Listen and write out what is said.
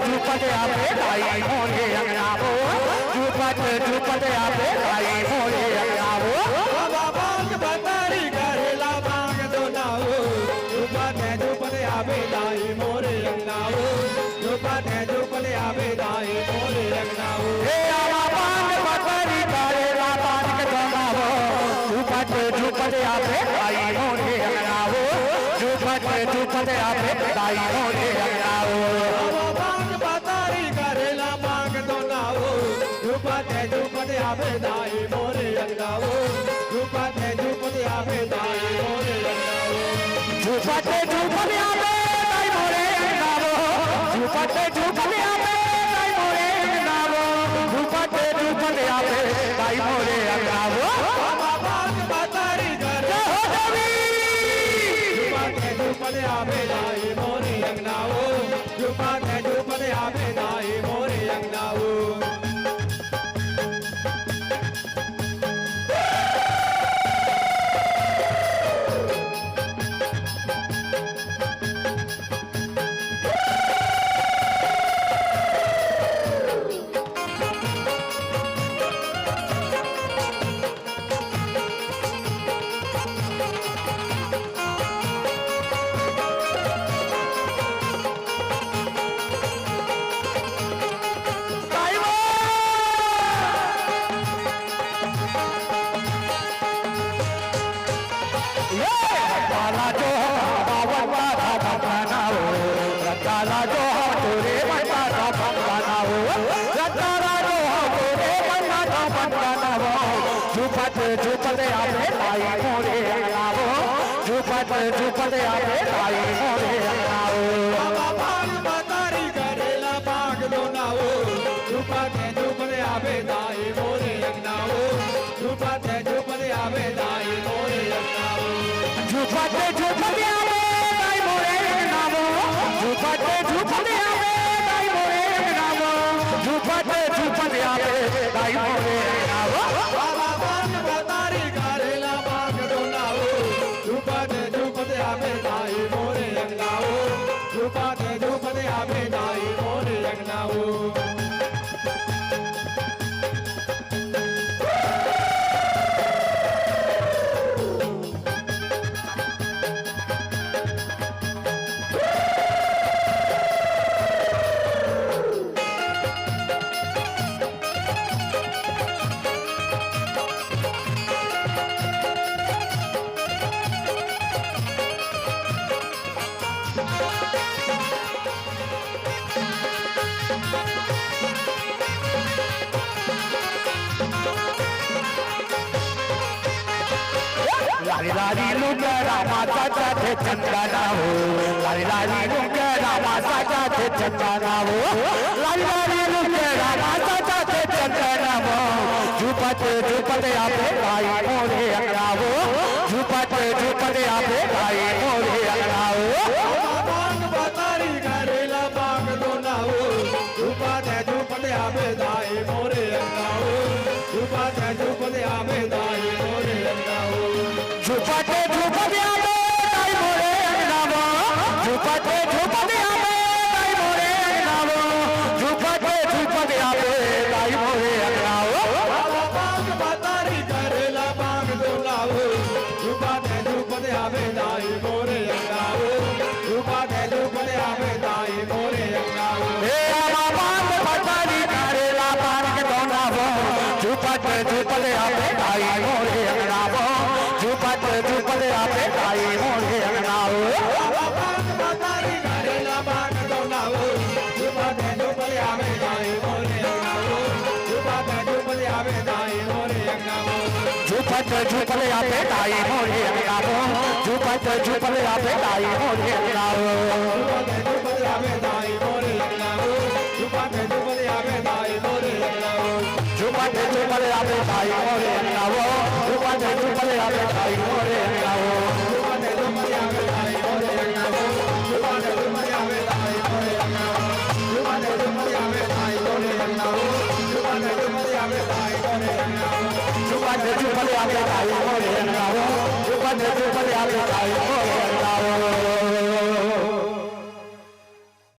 झूपट आपे भाई मोरे अंगनावो झूपट आपे भाई मोरे अंगनावो बाबा के बतारी करेला बाग दोनावो झूपट आपे भाई मोरे अंगनावो झूपट आपे भाई मोरे अंगनावो हे बाबा के बतारी करेला बाग दोनावो झूपट आपे भाई मोरे अंगनावो झूपट आपे भाई मोरे अंगनावो झूपट आपे दाई मोरे अंगनावो झूपट आपे दाई मोरे अंगनावो झूपट आपे दाई मोरे अंगनावो झूपट आपे दाई मोरे अंगनावो झूपट आपे दाई मोरे अंगनावो बाबा के बतारी करे झूपट आपे दाई मोरे अंगनावो झूपट आपे दाई मोरे अंगनावो झूपट आपे भाई मोरे अंगनावो झूपट आपे भाई मोरे अंगनावो बाबा बतारी करेला बाग दोनावो झूपट आपे दाई मोरे अंगनावो झूपट आपे दाई मोरे अंगनावो झूपट आपे दाई मोरे अंगनावो झूपट आपे दाई मोरे अंगनावो झूपट आपे दाई मोरे अंगनावो आपे दाई मोरे अंगनावो झूपट आपे दाई मोरे अंगनावो लाली लुंगरा माता जाते चंदना हो लाली लुंगरा माता जाते चंदना हो लाली लुंगरा माता जाते चंदना हो झूपट आपे भाई मोरे अंगनावो झूपट आपे भाई मोरे अंगनावो बतारी करेला बाग दोनावो झूपट आपे दाई मोरे अंगनावो झूपट आपे दाई मोरे अंगनावो झूपट आपे दाई मोरे अंगनावो झूपट आपे दाई मोरे अंगनावो झूपट आपे दाई मोरे अंगनावो बाग बतारी करेला बाग दोनावो झूपट आपे दाई मोरे अंगनावो झूपट आपे दाई मोरे अंगनावो हे बाबा बतारी करेला बाग दोनावो झूपट आपे दाई मोरे अंगनावो झूपट आपे दाई मोरे अंगनावो बतारी करेला बाग दोनावो झूपट आपे दाई मोरे अंगनावो झूपट आपे दाई मोरे अंगनावो झूपट आपे दाई मोरे अंगनावो झूपट आपे दाई मोरे अंगनावो झूपट आपे दाई मोरे अंगनावो झूपट आपे दाई मोरे अंगनावो ઝુપટ ઝુપટ આપણે તાળી મોરે અંગાવો ઝુપટ ઝુપટ આપણે તાળી મોરે અંગાવો